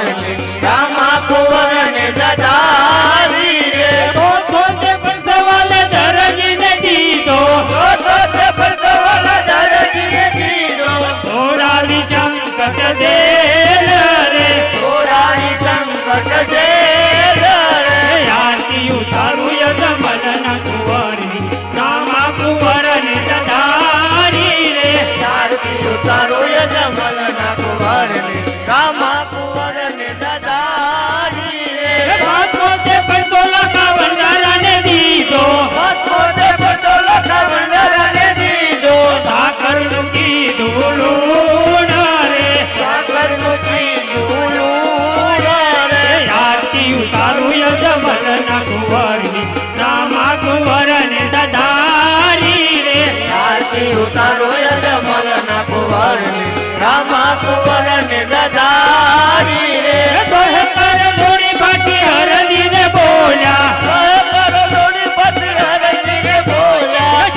કુંવરની રામા કુંવરને દદારી રે તે પરસવાલે દરજીને દીધો તે પરસવાલે દરજીને દીધો છોડાવી સંકટ દેલ રે છોડાવી સંકટ દેલ રે આરતી ઉતારું યજમલના કુંવરની રામા કુંવરને દદારી રે આરતી ઉતારો યજમલના કુંવરની રામા કુંવરને દદારી રે તે પરસોલા કા બંધારાને દીધો તે પરસોલા બંધારાને દીધો સાકરનું કીધું લૂણ રે સાગરનું કીધું લૂણ રે આરતી ઉતારું યજમલના કુંવરની રામા કુંવરને દદારી રે આરતી ઉતારો યજમલના કુંવરની રામા કુંવરને દદારી રે દોહે કર દોડી ભાટી હરદીને બોલ્યા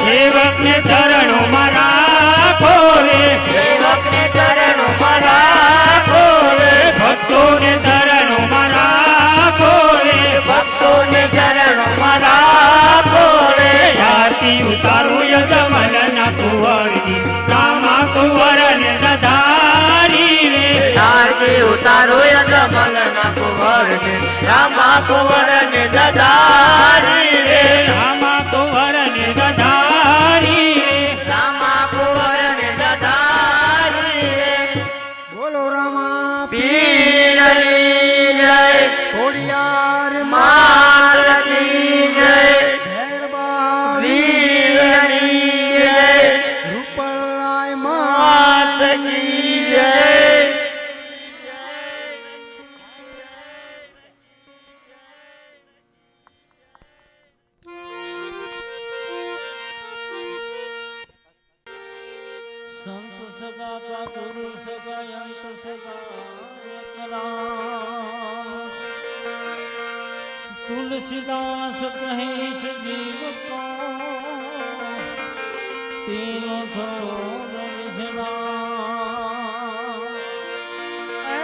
સેવકને શરણોમાં રાખો રે સેવકને શરણોમાં રાખો રે ભક્તોને શરણોમાં રાખો રે ભક્તોને શરણોમાં રાખો રે આરતી ઉતારું યજમલના કુંવરની રામા કુંવરને દદારી રે આરતી ઉતારો યજમલના કુંવરને રામા કુંવરને દદારી રે રામા કુંવરને દદારી રે રામા કુંવરને દદારી રે બોલો રામા પીરની જય ખોડિયાર માત કી જય મહેરબાન વીરની જય રૂપલાય માત કી જય સંત સદા ચાતુર સદા અંત સદા તુલસીદાસ કહે છે જીવ કો તીનો ઠોર વિજના એ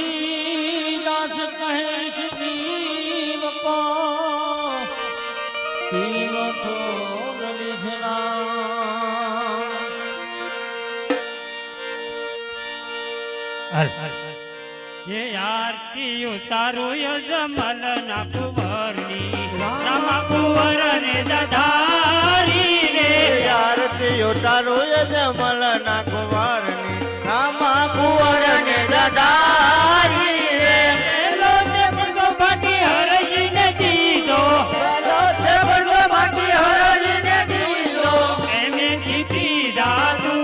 તુલસીદાસ કહે છે જીવ કો તીનો ઠોર વિજના ये आरती उतारो यजमलना कुंवरनी रामा कुंवरने ददारी रे આરતી ઉતારો યજમલના કુંવરની રામા કુંવરને દદારી રે લો તે પડગો ભાટી હરજીને દીધો પેલો તે પડગો ભાટી હરજીને દીધો એને દીધી દાદુ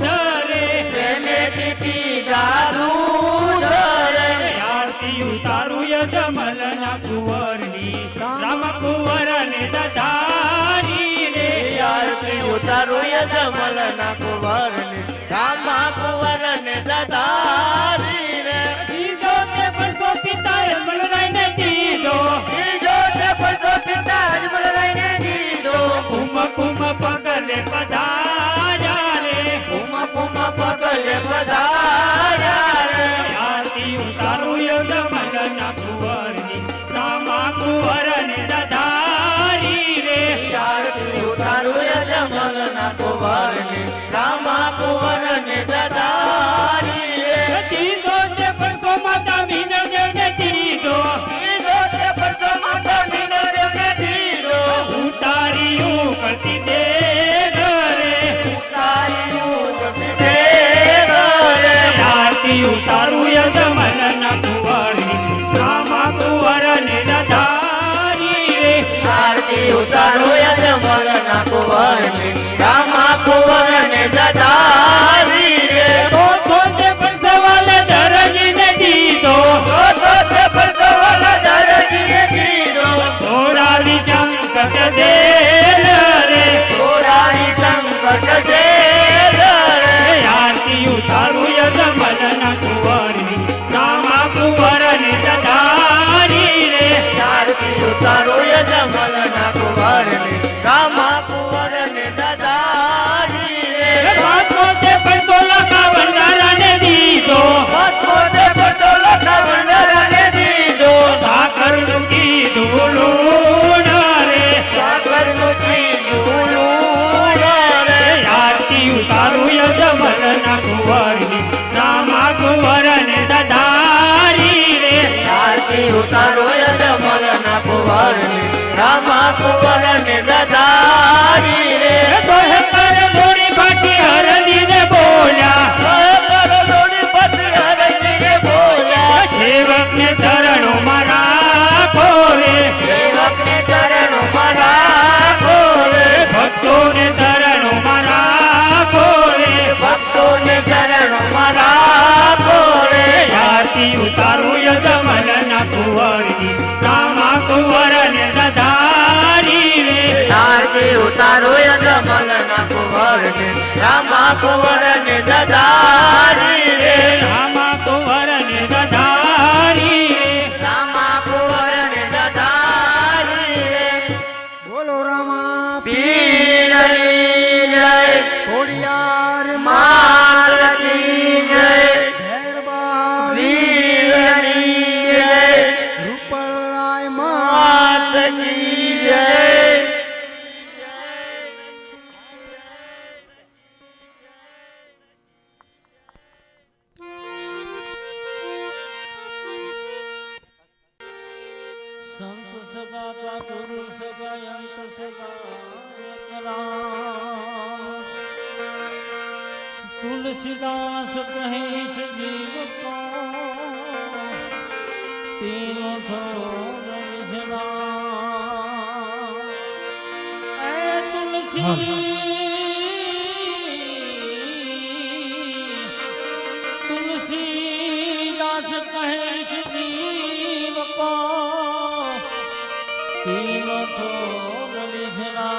ધરે પ્રેમે પીપીધા દૂધ રે આરતી ઉતારું યજમલના કુંવરની રામા કુંવરને દદારી રે આરતી ઉતારો યજમલના કુંવરની રામા કુંવરને દદારી રે દીધો તે પડગો પિતા યમલરાયને દીધો બીજો તે પડગો પિતા અજમલરાયને દીધો કુમ કુમ પગલે પધાર્યા રે કુમ કુમ પગલે પધાર્યા રે આરતી ઉતારું યજમલના કુંવરની રામા કુંવરને દદારી રે આરતી ઉતારો યજમલના કુંવરની રામા કુંવરને દદારી રે દીધો તે પરસો માતા મીનદેવને દીધો બીજો તે પડગો માતા મીનદેવને દીધો ઉતાર્યું કરતી દેવ રે ઉતાર્યું દેવ રે આરતી ઉતારું યજમલના કુંવરની રામા કુંવરને દદારી રે આરતી ઉતારો યજમલના કુંવરની રામા કુંવરને દદારી રે તે પરસવાલે દરજીને દીધો તે પડગો દરજીને દીધો છોડાવી સંકટ દેલ રે છોડાવી સંકટ દેલ રે આરતી ઉતારું યજમલના કુંવરની રામા કુંવરને દદારી રે આરતી ઉતારો યજમલના કુંવરની રામા કુંવરને દદારી રામા કુંવર ને દધારી રે દોહે કર ધોળી ફાટી હરદીને બોલ્યા લોડી પતિ હરજી રે બોલ્યા સેવકને શરણોમાં રાખો રે સેવકને શરણોમાં રાખો રે ભક્તોને શરણોમાં રાખો રે ભક્તોને શરણોમાં રાખો રે આરતી ઉતારું યજમલના કુંવરની રામા કુંવરને દધારી રે આરતી ઉતારો યજમલ ના કુંવર ને રામા કુંવર ને દધારી રે રામા કુંવરને દધારી રે રામા કુંવર ને દધારી રે બોલો રામા પીરની જય ખોડિયાર માત કી જય મહેરબાન વીરની જય રૂપલાય માત કી જય સંત સદા ગુરુ સદા અંત સદા तुलसीदास कहे जीव को तीनों ठोर विझना ए तुलसी तुलसीदास कहे जीव को तीनों ठोर विझना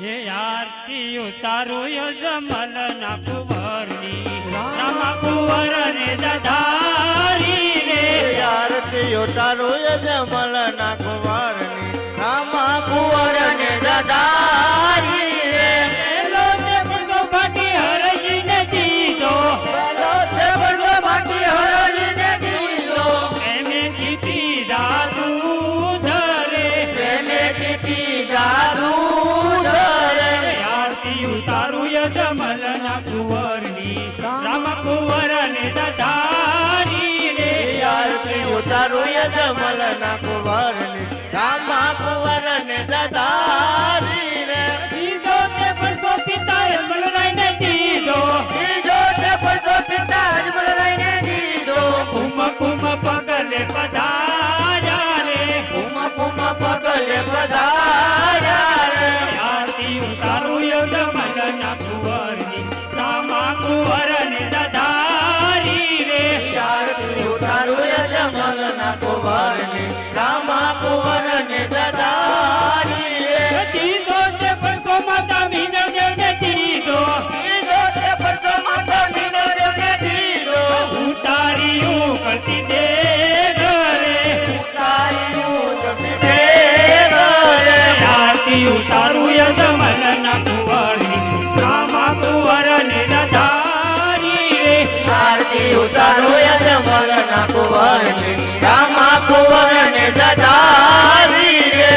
ये आरती उतारो यजमलना कुंवરની રામા કુંવરને દધારી રે આરતી ઉતારો યજમલ ના કુંવર ની રામા કુંવર ને દધારી રે એલો તે પડતો ફાટી હરજીને દીધો પેલો તે પડતો ફાટી હરજીને દીધો એમે કીધી દાદુ ધરે પ્રેમે કીધી જાદુ ધરે આરતી ઉતારું યજમલના કુંવરની રામા કુંવરને દધારી રે આરતી ઉતારો યજમલ ના કુંવર ની રામા કુંવર ને દધારી રે દીધો તે પડતો પિતા યજમલરાયને દીધો દીધો તે પડતો પિતા યજમલરાય ને દીધો કુમ કુમ પગલે પધાર્યા રે કુમ કુમ પગલે પધાર્યા રે આરતી ઉતારું યજમલના કુંવરની રામા કુંવરને દધારી રે આરતી ઉતારો યજમલ ના કુંવર ને રામા કુંવર ને દધારી રે દીધો તે પડતો માતા મીનદેવને દીધો દીધો તે પડતો માતા મીનદેવને દીધો ઉતાર્યું કરતી દે ઘરે ઉતાર્યું જમી દે ઘરે આરતી ઉતારું યજમલના કુંવરની રામા કુંવરને દધારી રે આરતી ઉતારો યજમલ ના કુંવર ને રામા કુંવર ને દધારી રે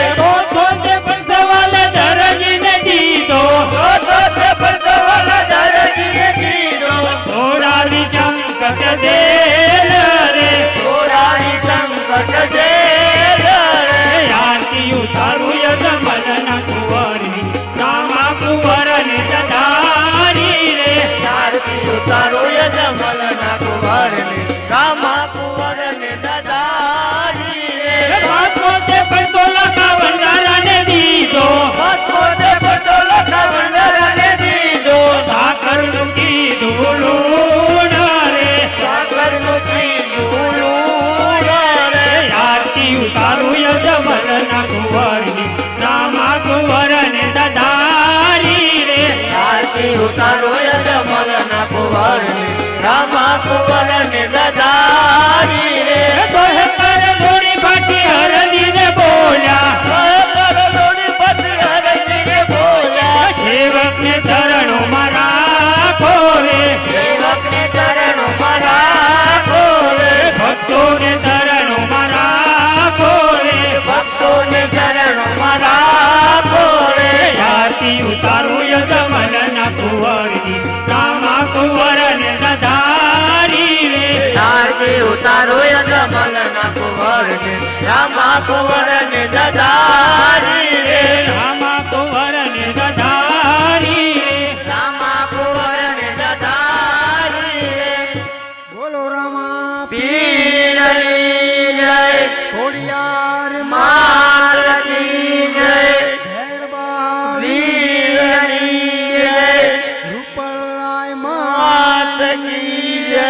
તો તે પરસવાલ દરજીને દીધો તો તે પડતો વાલા દરજીને દીધો થોડાવી સંકટ દે રે થોડાની સંકટ જેલ રે આરતી ઉતારું યજમલના કુંવરની રામા કુંવરને દધારી રે આરતી ઉતારો યજમલ ના કુંવર ને રામા કુંવર ને દધારી રે ભાગવો તે પડતો લખા ભંડારાને દીધો ભગવતે પડતો લખા ભંડારાને દીધો સાકરનું કીધું લૂણ રે સાગરનું કીધું લૂણ રે આરતી ઉતારું યજમલના કુંવરની રામા કુંવરને દધારી રે આરતી ઉતારો યજમલ ના કુંવર ને રામા કુંવર ને દધારી રે દોહે કર ધોળી ફાટી હરદીને બોલ્યા લોડી પતિ હરજી રે બોલ્યા સેવકને શરણોમાં રાખો રે સેવકને શરણોમાં રાખો રે ભક્તોને શરણોમાં રાખો રે ભક્તોને શરણોમાં રાખો રે આરતી ઉતારું યજમલના કુંવરની રામા કુંવરને દધારી રે ઉતારો યજમલ ના કુંવર ને રામા કુંવર ને દદારી રે રામા કુંવર ને દધારી રે રામા કુંવર ને દદારી રે બોલો રામા પીરની જય ખોડિયાર માત કી જય મહેરબાન વીરની જય રૂપલાય માત કી જય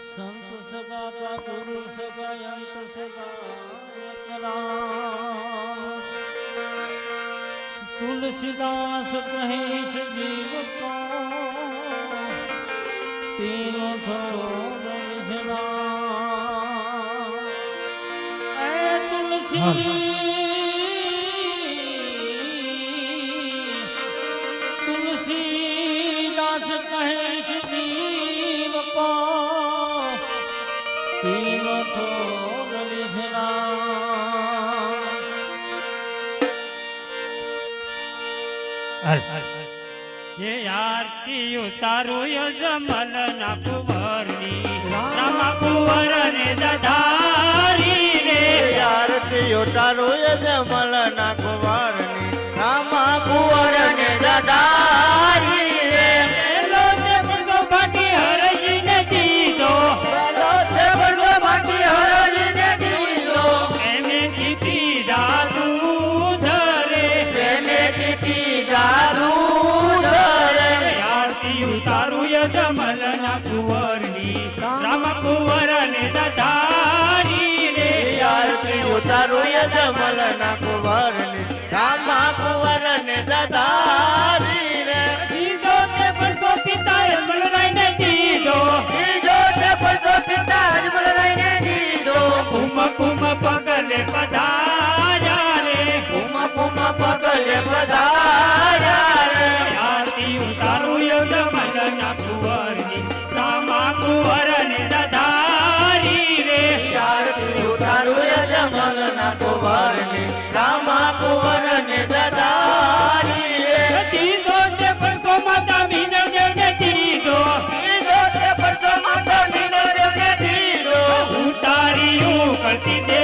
સંત સગા ગુરુ સગા અંત સગા રામ તુલસીદાસ કહે છે જીવ કો તીનો ઠોર વિજના એ તુલસીદાસ કહે છે જીવ કો તીનો ઠોર વિજના એ આરતી ઉતારો યજમલ ના કુંવરની રામા કુંવર ને દધારી રે આરતી ઉતારો યજમલ ના કુંવર ને રામા કુંવર ને દદારી રે એલો તે પડતો બાકી હરજી ને દીધો પેલો તે પડતો બાકી હરજી ને દીધો એને કીધી દાદુ ધરે પ્રેમે દીધી જાદુ ધરે આરતી ઉતારું યજમલ ના કુંવરની રામા કુંવર ને દધારી રે આરતી ઉતારો યજમલ ના કુંવર ને રામા કુંવર ને દદારી રે દીધો તે પડતો પિતા અમલરાય ને દીધો બીજો તે પડતો પિતા અજમલ રહીને દીધો કુમ કુમ પગલે પધાર્યા રે કુમ કુમ પગલે પધાર્યા રે આરતી ઉતારું યજમલ ના કુંવરની રામા કુંવર ને દધારી રે આરતી ઉતારો યજમલ ના કુંવર ને રામા કુંવર ને દદારી રે દીધો તે પડતો માતા મીનદેવ ને દીધો બીજો તે પડતો માતા મીનો દેવને દીધો ઉતાર્યું કરતી દે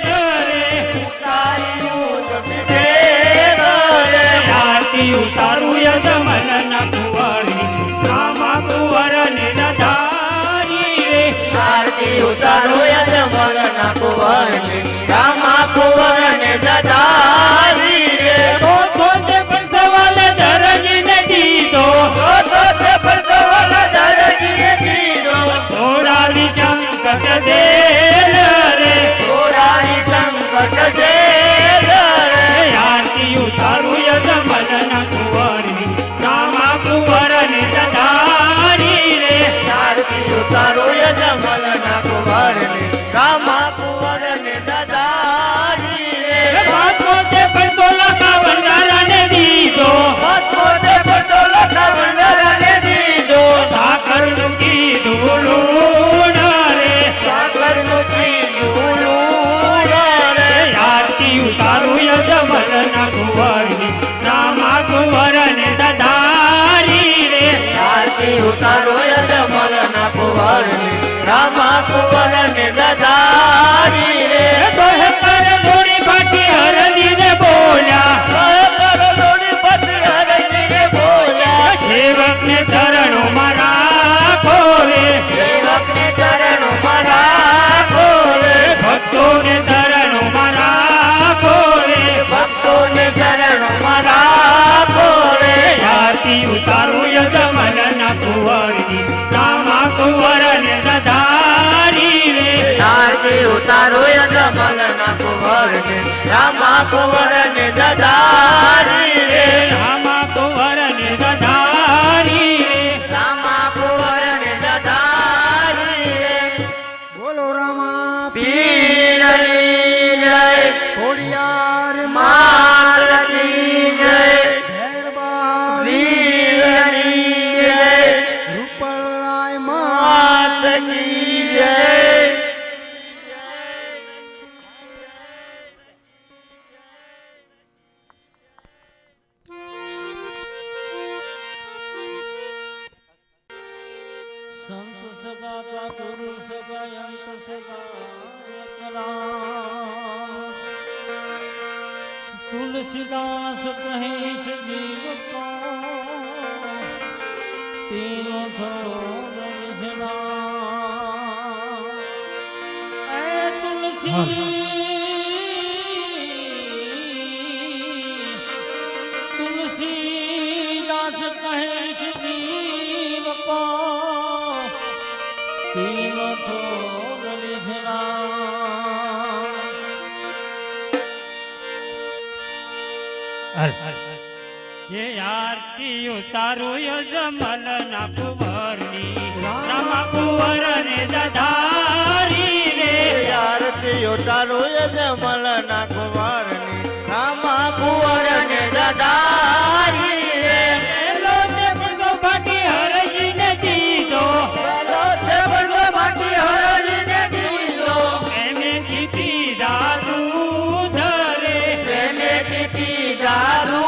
ઘરે ઉતાર્યું જપી દે રે આરતી ઉતારું યજમલ ના કુંવરની રામા કુંવર ને દધારી રે આરતી ઉતારો યજમલ ના કુંવર ને રામા કુંવર ને દદારી રે તો તે પરસવાલે દરજી ને દીધો તો તે પડતો વાલા દરજીને દીધો થોડાવી સંકટ દે રે થોડાની સંકટ દે રે આરતી ઉતારું યજમલ ના કુંવરની રામા કુંવર ને દધારી રે આરતી ઉતારો યજમલ ના કુંવર ને રામા કુંવર ને દદારી રે પાછો તે પડતો લખા ભંડારા ને દીધો પાછોટે પડતો લખા ભંડારાને દીધો સાકર નું કીધું લૂણ રે સાગરનું કીધું લૂણ રે આરતી ઉતારું યજમલ ના કુંવરની રામા કુંવર ને દધારી રે આરતી ઉતારો યજમલ ના કુંવર ને રામા કુંવર ને દદારી રે દોહે કર થોડી બાકી હરદી ને બોલ્યા કરોડોની પતિ હરજીને બોલ્યા સેવક ને શરણો માં રાખો રે સેવકને ચરણોમાં રાખો રે ભક્તો ને શરણો માં રાખો રે ભક્તોને ચરણોમાં રાખો રે આરતી ઉતારું યજમલ ના કુંવરની રામા કુંવર ને દધારી રે આરતી ઉતારો યજમલ ના કુંવર ને રામા કુંવર ને દદારી રે રામા કુંવર ને દધારી રે રામા કુંવર ને દદારી રે બોલો રામા પીરની જય ખોડિયાર માત કી જય મહેરબાન વીરની જય રૂપલાય માત કી જય સંત સદા ચાતુર સદા અંત સદા એકલા તુલસીદાસ કહે છે જીવ કો તીનો થોર વિજના એ તુલસીદાસ કહે છે જીવ કો તીનો થોર વિજના ये आरती उतारो यजमल ना कुंवरनी रामा कुंवर ने दधारी रे આરતી ઉતારો યજમલ ના કુંવરની રામા કુંવર ને દધારી રે પેલો તે પડગો ભાટી હરજી ને દીધો પેલો તે પડગો ભાટી હરજીને દીધો એને દીધી દાદુ ધરે પ્રેમે દીધી દાદુ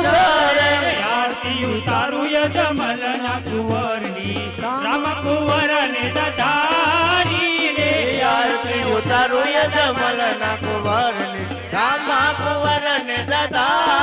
ધરે આરતી ઉતારો યજમલ ના કુંવરની રામા કુંવર ને દધારી રે આરતી ઉતારો યજમલ ના કુંવરની રામા કુંવર ને દધારી